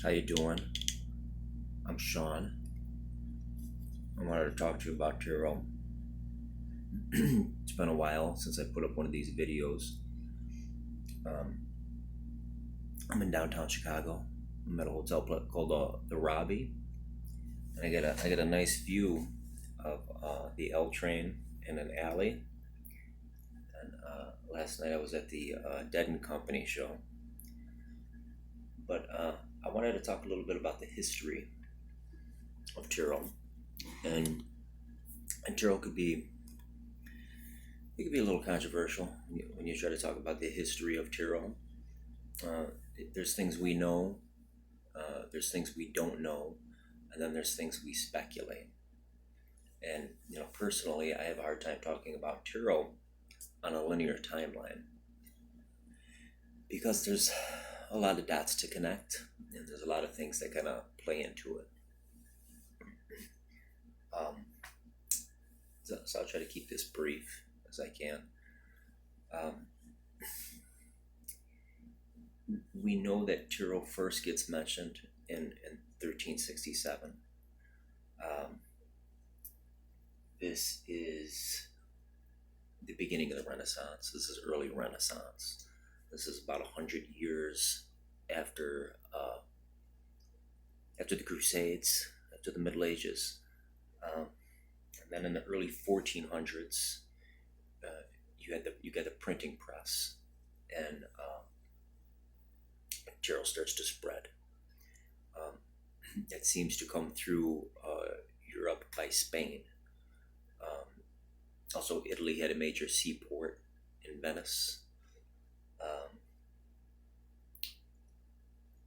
How you doing? I'm Sean. I wanted to talk to you about Tiro. It's been a while since I put up one of these videos. Um, I'm in downtown Chicago. I'm at a hotel called the Robbie, and I get a nice view of the L train in an alley. And last night I was at the Dead and Company show. But I wanted to talk a little bit about the history of Tiro, and Tiro could be a little controversial when you try to talk about the history of Tiro. Uh, there's things we know, there's things we don't know, and then there's things we speculate. And personally, I have a hard time talking about Tiro on a linear timeline because there's a lot of dots to connect, and there's a lot of things that kind of play into it. So I'll try to keep this brief as I can. Um, we know that Tiro first gets mentioned in 1367. This is the beginning of the Renaissance. This is early Renaissance. This is about 100 years after after the Crusades, after the Middle Ages. And then in the early 1400s, you get the printing press, and Tiro starts to spread. It seems to come through Europe by Spain. Also, Italy had a major seaport in Venice. Um,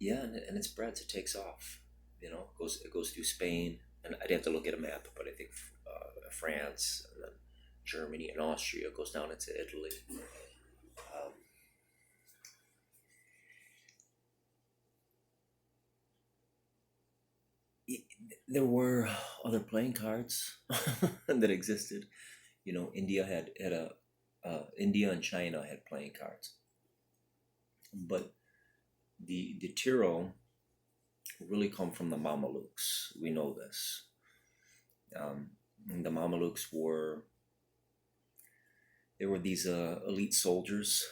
yeah, and it spreads. It takes off. It goes through Spain, and I'd have to look at a map, but I think France, and then Germany and Austria. It goes down into Italy. Um, there were other playing cards that existed. India had a India and China had playing cards, but the Tiro really come from the Mamelukes. We know this. The Mamelukes were these elite soldiers.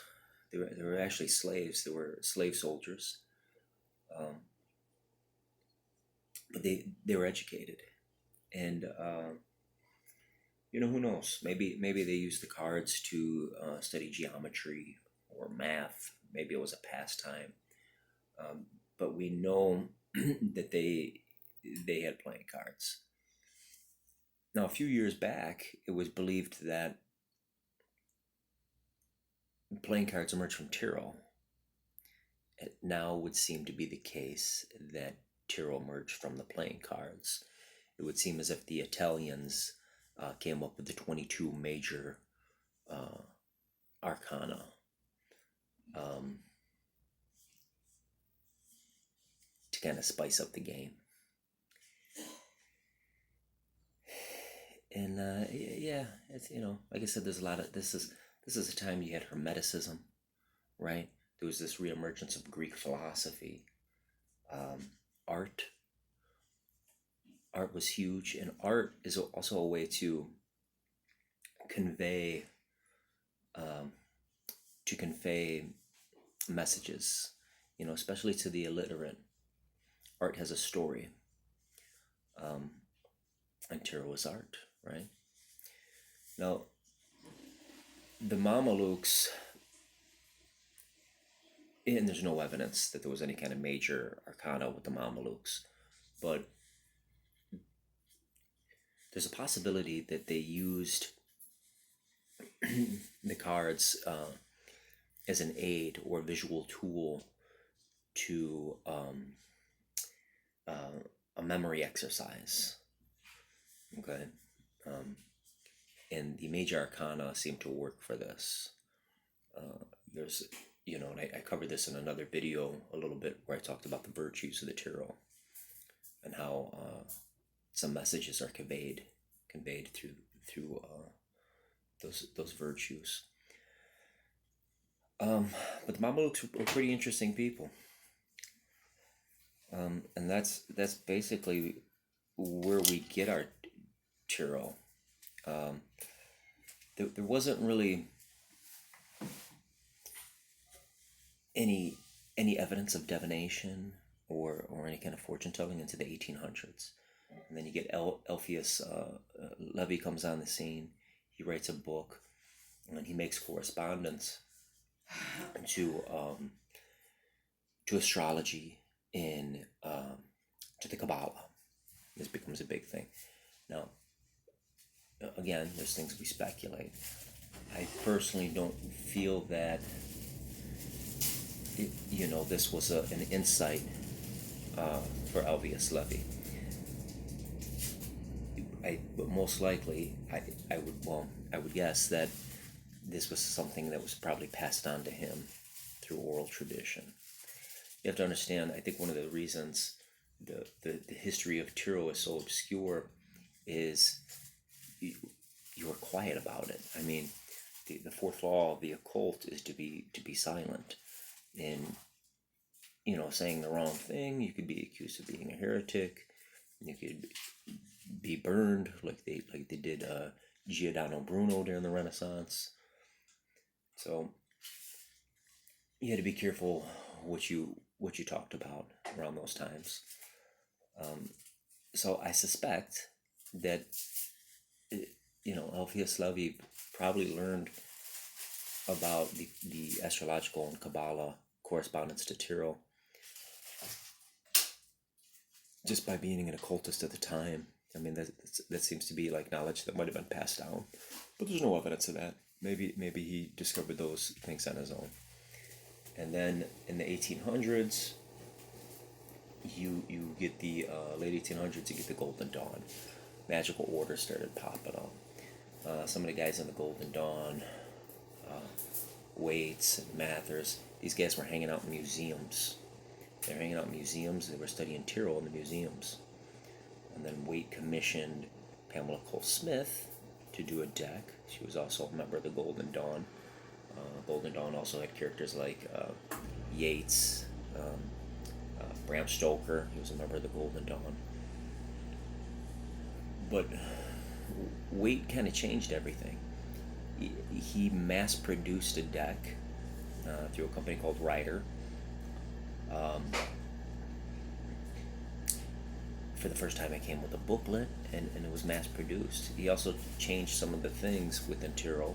They were actually slaves. They were slave soldiers, um, but they were educated, and who knows? Maybe they used the cards to study geometry or math. Maybe it was a pastime. But we know that they had playing cards. Now, a few years back, it was believed that playing cards emerged from Tiro. It now would seem to be the case that Tiro emerged from the playing cards. It would seem as if the Italians came up with the 22 major arcana. To kind of spice up the game. And yeah, it's like I said, there's a lot of this is a time you had Hermeticism, right? There was this reemergence of Greek philosophy. Art was huge, and art is also a way to convey messages, especially to the illiterate. Art has a story. And Tiro was art, right? Now, the Mamelukes, and there's no evidence that there was any kind of major arcana with the Mamelukes, but there's a possibility that they used the cards as an aid or visual tool to a memory exercise. Okay. And the major arcana seem to work for this. There's, and I covered this in another video a little bit where I talked about the virtues of the Tiro and how some messages are conveyed through those virtues. But the Mamelukes were pretty interesting people. And that's basically where we get our tarot. Um, there wasn't really any any evidence of divination or any kind of fortune telling into the 1800s. And then you get Elphius Levy comes on the scene. He writes a book and he makes correspondence to astrology in to the Kabbalah. This becomes a big thing. Now, again, there's things we speculate. I personally don't feel that this was an insight for Elvius Levy. But most likely, I would guess that this was something that was probably passed on to him through oral tradition. You have to understand, I think one of the reasons the history of tarot is so obscure is you are quiet about it. I mean, the fourth law of the occult is to be silent. In saying the wrong thing, you could be accused of being a heretic. You could be burned like they did Giordano Bruno during the Renaissance. So you had to be careful what you talked about around those times. So I suspect that Alpheus Levy probably learned about the astrological and Kabbalah correspondence to tarot just by being an occultist at the time. I mean, that seems to be like knowledge that might have been passed down, but there's no evidence of that. Maybe he discovered those things on his own. And then in the 1800s, you get the late 1800s, you get the Golden Dawn. Magical orders started popping up. Some of the guys in the Golden Dawn, Waits and Mathers, these guys were hanging out in museums. They were hanging out in museums. They were studying tarot in the museums. And then Waite commissioned Pamela Cole Smith to do a deck. She was also a member of the Golden Dawn. Golden Dawn also had characters like Yeats, Bram Stoker. He was a member of the Golden Dawn. But Waite kind of changed everything. He mass-produced a deck through a company called Ryder. For the first time, it came with a booklet, and it was mass-produced. He also changed some of the things within tarot,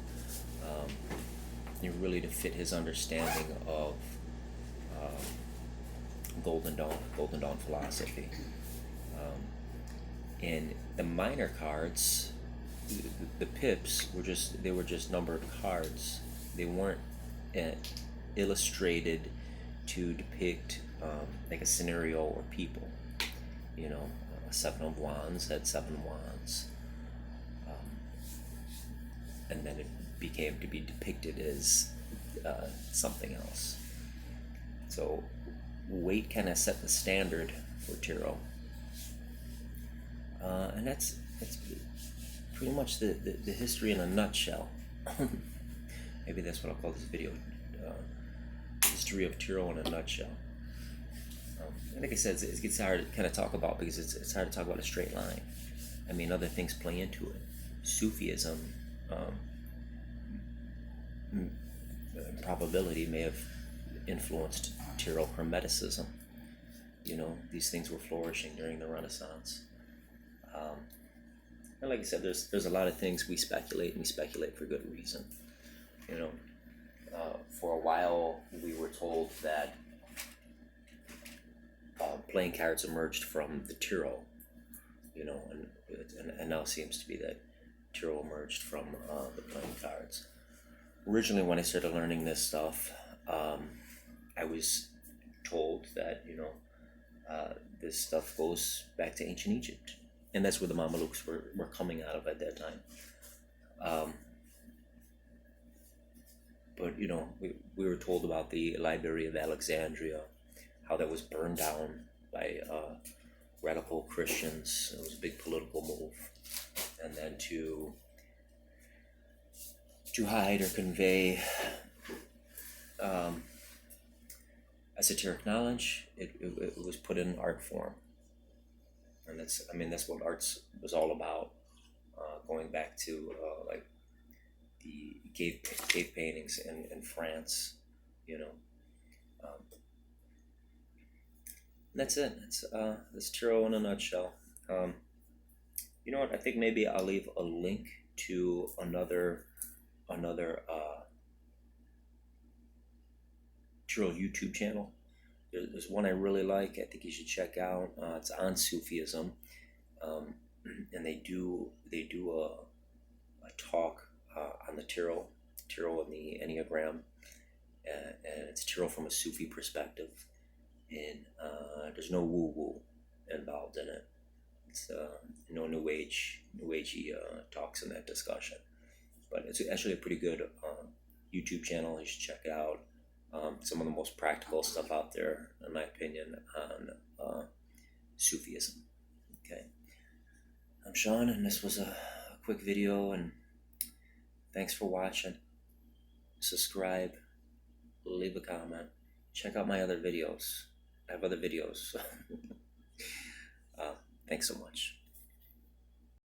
really to fit his understanding of Golden Dawn philosophy. And the minor cards, the pips were just numbered cards. They weren't illustrated to depict like a scenario or people. A seven of wands had seven wands, and then it became to be depicted as something else. So Waite kind of set the standard for tarot, and that's pretty much the history in a nutshell. Maybe that's what I'll call this video, history of tarot in a nutshell. And like I said, it gets hard to kind of talk about because it's hard to talk about a straight line. I mean, other things play into it. Sufism, probability may have influenced tarot hermeticism. These things were flourishing during the Renaissance. And like I said, there's a lot of things we speculate, and we speculate for good reason. For a while, we were told that playing cards emerged from the tarot, and now it seems to be that tarot emerged from the playing cards. Originally, when I started learning this stuff, I was told that this stuff goes back to ancient Egypt, and that's where the Mamelukes were coming out of at that time. But we were told about the Library of Alexandria, how that was burned down by radical Christians. It was a big political move, and then to hide or convey esoteric knowledge. It was put in art form, and that's what arts was all about. Going back to like the cave paintings in France, you know. Um, that's it. That's Tiro in a nutshell. Um, you know what? I think maybe I'll leave a link to another Tiro YouTube channel. There's one I really like. I think you should check out. It's on Sufism, um, and they do a talk on the Tiro and the Enneagram, and it's Tiro from a Sufi perspective, and there's no woo woo involved in it. It's no new agey talks in that discussion, but it's actually a pretty good YouTube channel. You should check it out. Some of the most practical stuff out there, in my opinion, on Sufism. Okay, I'm Sean, and this was a quick video, and thanks for watching. Subscribe, leave a comment, check out my other videos. I have other videos. Thanks so much.